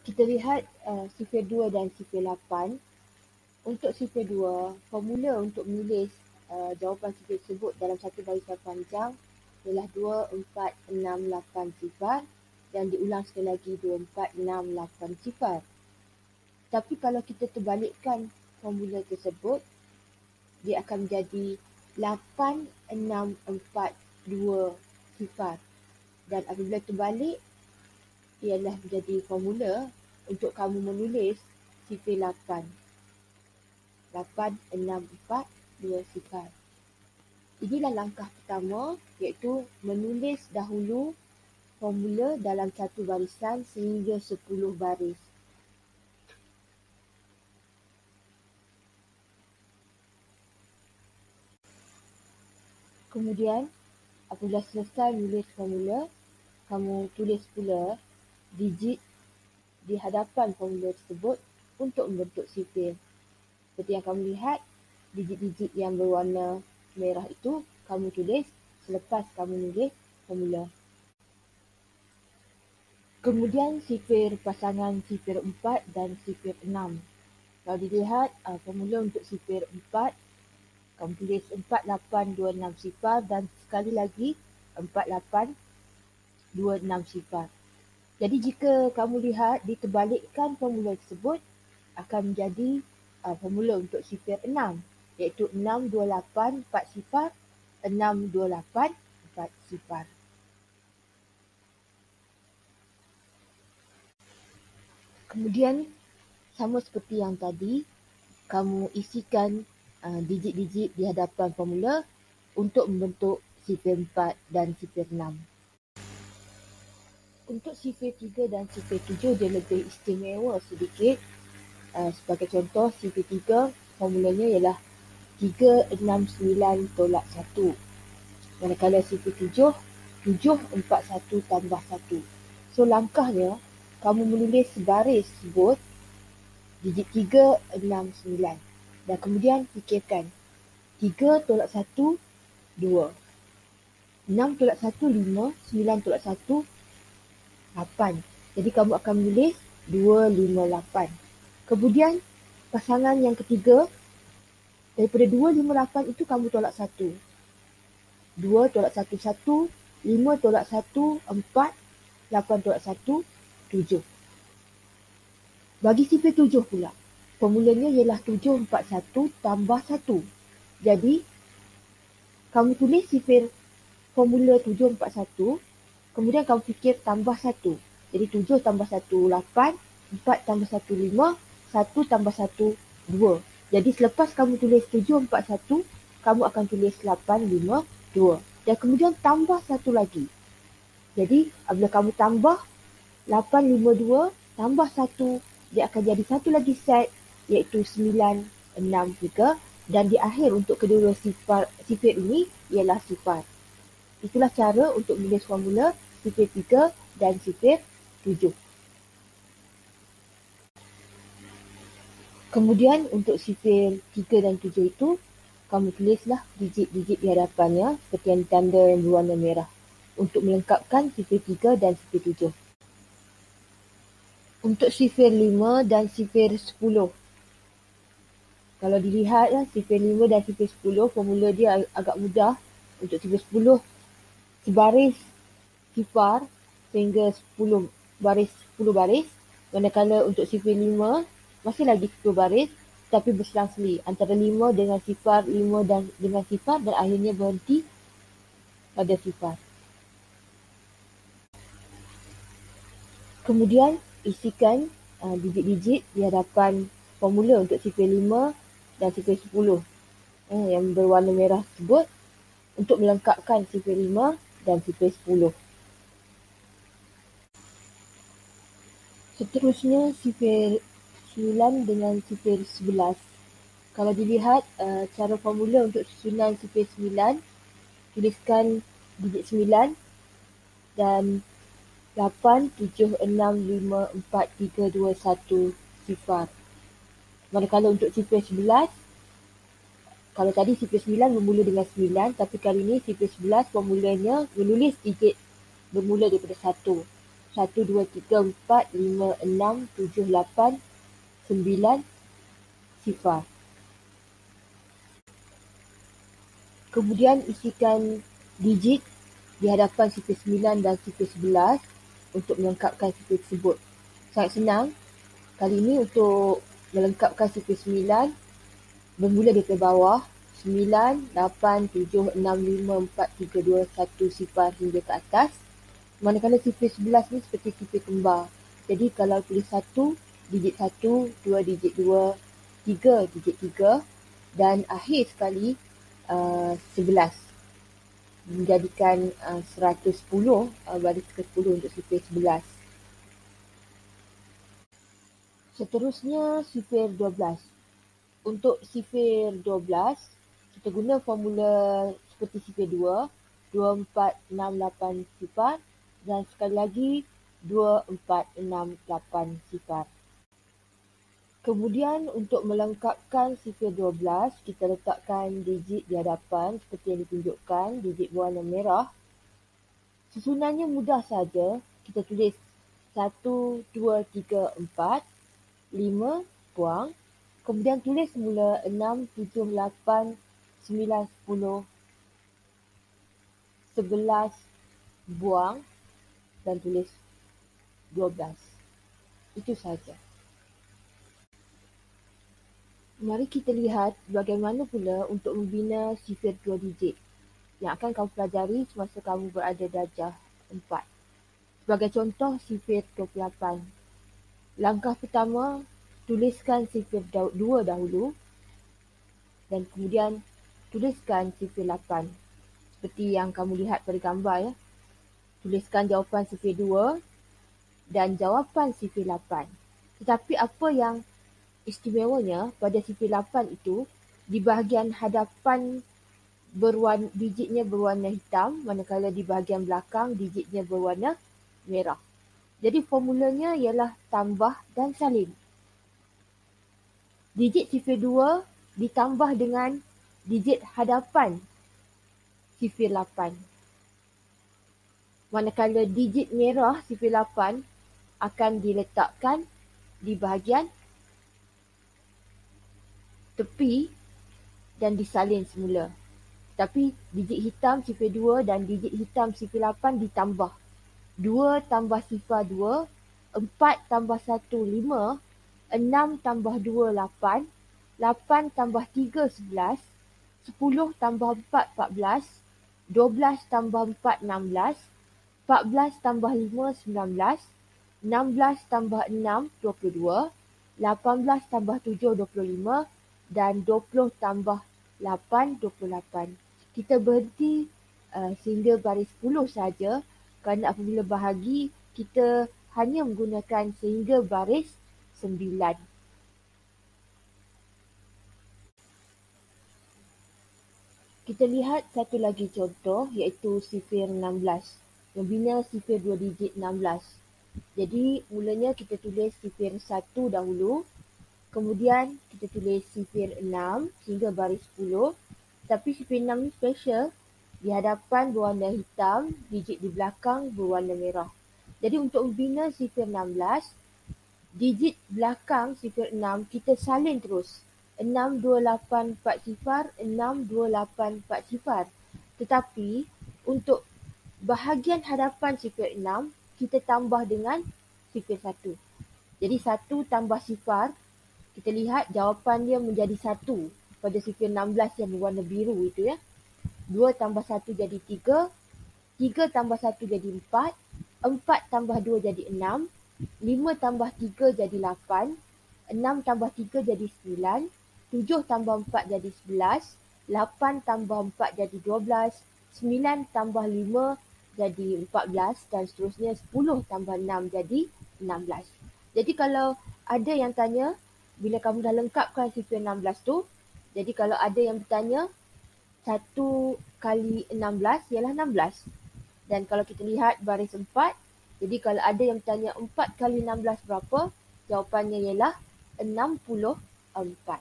Kita lihat sifir 2 dan sifir 8. Untuk sifir 2, formula untuk menulis jawapan sifir tersebut dalam satu barisan panjang ialah 2, 4, 6, 8 sifar dan diulang sekali lagi 2, 4, 6, 8 sifar. Tapi kalau kita terbalikkan formula tersebut, dia akan menjadi 8, 6, 4, 2 sifar. Dan apabila terbalik, ialah menjadi formula untuk kamu menulis sifir 8. 8, 6, 4, 2 sifar. Inilah langkah pertama, iaitu menulis dahulu formula dalam satu barisan sehingga 10 baris. Kemudian, apabila selesai menulis formula, kamu tulis pula digit di hadapan formula tersebut untuk membentuk sifir. Seperti yang kamu lihat, digit-digit yang berwarna merah itu kamu tulis selepas kamu menulis formula. Kemudian sifir pasangan sifir 4 dan sifir 6. Kalau dilihat formula untuk sifir 4, kamu tulis 4, 8, 2, 6 sifar dan sekali lagi 4, 8, 2, 6 sifar. Jadi jika kamu lihat diterbalikkan formula tersebut akan menjadi formula untuk sifir 6, iaitu 6, 2, 8, 4 sifar, 6, 2, 8, 4 sifar. Kemudian sama seperti yang tadi, kamu isikan digit-digit di hadapan formula untuk membentuk sifir 4 dan sifir 6. Untuk sifir 3 dan sifir 7 dia lebih istimewa sedikit. Sebagai contoh, sifir 3 formulanya ialah 3, 6, 9 tolak 1. Manakala sifir 7, 7, 4, 1 tambah 1. So langkahnya, kamu menulis sebaris tersebut digit 3, 6, 9. Dan kemudian fikirkan 3 tolak 1, 2. 6 tolak 1, 5. 9 tolak 1, 8. Jadi kamu akan menulis 2, 5, 8. Kemudian pasangan yang ketiga, daripada 2, 5, 8 itu kamu tolak 1. 2 tolak 1, 1. 5 tolak 1, 4. 8 tolak 1, 7. Bagi sifir 7 pula, formulanya ialah 7, 4, 1 tambah 1. Jadi, kamu tulis sifir formula 7, 4, 1, kemudian kamu fikir tambah 1. Jadi 7 tambah 1, 8, 4 tambah 1, 5, 1 tambah 1, 2. Jadi selepas kamu tulis 7, 4, 1, kamu akan tulis 8, 5, 2. Dan kemudian tambah 1 lagi. Jadi, apabila kamu tambah 8, 5, 2, tambah 1, dia akan jadi satu lagi set, iaitu 9, 6, 3. Dan di akhir untuk kedua sifir ini ialah sifar. Itulah cara untuk menulis formula sifir 3 dan sifir 7. Kemudian untuk sifir 3 dan 7 itu, kamu tulislah digit-digit di hadapannya seperti yang ditanda yang berwarna merah untuk melengkapkan sifir 3 dan sifir 7. Untuk sifir 5 dan sifir 10. Kalau dilihat sifir 5 dan sifir 10, formula dia agak mudah. Untuk sifir 10, sebaris sifar sehingga 10 baris. Manakala untuk sifir 5, masih lagi 10 baris tapi berselang-seli antara 5 dengan sifar, 5 dengan sifar dan akhirnya berhenti pada sifar. Kemudian isikan digit-digit di hadapan formula untuk sifir 5 dan sifir 10 yang berwarna merah tersebut untuk melengkapkan sifir 5 dan sifir 10. Seterusnya sifir 9 dengan sifir 11. Kalau dilihat cara formula untuk susunan sifir 9, tuliskan digit 9 dan 8, 7, 6, 5, 4, 3, 2, 1 sifar. Manakala untuk sifir 11, kalau tadi sifir 9 bermula dengan 9, tapi kali ini sifir 11 formulanya menulis digit bermula daripada 1. 1, 2, 3, 4, 5, 6, 7, 8, 9, sifar. Kemudian isikan digit di hadapan sifar 9 dan sifar 11 untuk melengkapkan sifar tersebut. Sangat senang. Kali ini untuk melengkapkan sifar 9, bermula daripada bawah, 9, 8, 7, 6, 5, 4, 3, 2, 1 sifar hingga ke atas. Manakala sifar 11 ni seperti sifar kembar. Jadi kalau tulis 1, digit 1, 2, digit 2, 3, digit 3 dan akhir sekali 11. Menjadikan 110, baris ke-10 untuk sifar 11. Seterusnya sifar 12. Untuk sifar 12, kita guna formula seperti sifar 2, 2, 4, 6, 8 sifar dan sekali lagi 2, 4, 6, 8 sifar. Kemudian untuk melengkapkan sifar 12, kita letakkan digit di hadapan seperti yang ditunjukkan, digit berwarna merah. Susunannya mudah saja, kita tulis 1, 2, 3, 4, 5, buang. Kemudian tulis semula 6, 7, 8, 9, 10, 11, buang dan tulis 12. Itu saja. Mari kita lihat bagaimana pula untuk membina sifar 2 digit yang akan kamu pelajari semasa kamu berada darjah 4. Sebagai contoh, sifar 28. Langkah pertama, tuliskan sifar 2 dahulu dan kemudian tuliskan sifar 8. Seperti yang kamu lihat pada gambar ya. Tuliskan jawapan sifar 2 dan jawapan sifar 8. Tetapi apa yang istimewanya pada sifar 8 itu, di bahagian hadapan digitnya berwarna hitam, manakala di bahagian belakang digitnya berwarna merah. Jadi formulanya ialah tambah dan salin. Digit sifar 2 ditambah dengan digit hadapan sifar 8. Manakala digit merah sifar 8 akan diletakkan di bahagian tepi dan disalin semula. Tapi digit hitam sifar 2 dan digit hitam sifar 8 ditambah. 2 tambah sifar 2, 4 tambah 1, 5, 6 tambah 2, 8, 8 tambah 3, 11, 10 tambah 4, 14, 12 tambah 4, 16, 14 tambah 5, 19, 16 tambah 6, 22, 18 tambah 7, 25 dan 20 tambah 8, 28. Kita berhenti sehingga baris 10 saja kerana apabila bahagi kita hanya menggunakan sehingga baris 9. Kita lihat satu lagi contoh iaitu sifar 16. Membina sifar 2 digit 16. Jadi mulanya kita tulis sifar 1 dahulu. Kemudian kita tulis sifar 6 hingga baris 10. Tapi sifar 6 ni special. Di hadapan berwarna hitam, digit di belakang berwarna merah. Jadi untuk membina sifar 16, digit belakang sifar 6 kita salin terus. 6, 2, 8, 4 sifar, 6, 2, 8, 4 sifar. Tetapi untuk bahagian hadapan sifar 6, kita tambah dengan sifar 1. Jadi 1 tambah sifar, kita lihat jawapan dia menjadi 1 pada sifar 16 yang berwarna biru itu ya. 2 tambah 1 jadi 3, 3 tambah 1 jadi 4, 4 tambah 2 jadi 6, 5 tambah 3 jadi 8, 6 tambah 3 jadi 9, 7 tambah 4 jadi 11, 8 tambah 4 jadi 12, 9 tambah 5 jadi 14 dan seterusnya 10 tambah 6 jadi 16. Jadi kalau ada yang tanya, bila kamu dah lengkapkan sifar 16 tu, jadi kalau ada yang bertanya, 1 kali 16 ialah 16. Dan kalau kita lihat baris 4, jadi kalau ada yang bertanya 4 kali 16 berapa, jawapannya ialah 64.